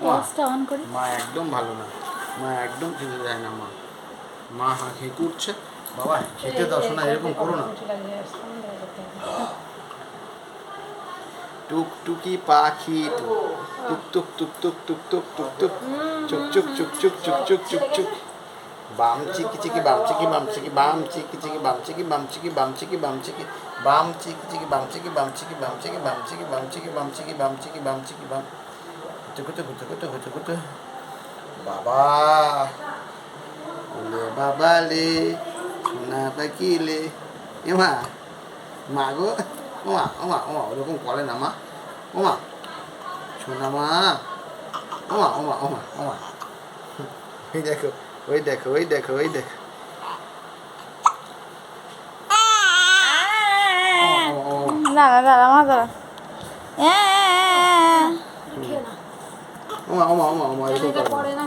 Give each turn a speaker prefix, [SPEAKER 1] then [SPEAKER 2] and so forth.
[SPEAKER 1] গ্যাসটা অন করি।
[SPEAKER 2] মা একদম ভালো না, মা একদম খেতে দেয় না। মা মা খেতে উঠছে, বাবা খেতে দাও শোনা, এরকম করো না। টুকটুকি পাখি টুক টুক টুক টুক টুক টুক টুক টুক চুক চুক চুক চুক চুক চুক চুক চুক বাম চিকি চিকি বাম চিকি বাম চিকি বাম চিকি চিকি বাম চিকি বাম চিকি বাম চিকি বাম চিকি বাম চিকি চিকি বাম চিকি বাম চিকি বাম চিকি বাম চিকি বাম চিকি বাম চিকি বাম চিকি বাম চিকি বাম কুচু কুচু কুচু কুচু কুচু বাবা ওলে বাবা লে সোনা পাখি লে এমা মা গো, ওমা ওমা ওমা ওরকম করে না মা, ওমা শোনা মা, ওমা ওমা ওমা ওমা ওই দেখো ওই দেখো ওই দেখো ওই দেখো
[SPEAKER 1] দাঁড়া দাঁড়া মা দাঁড়া।
[SPEAKER 2] ওমা ওমা ওমা ওমা এরকম করে না।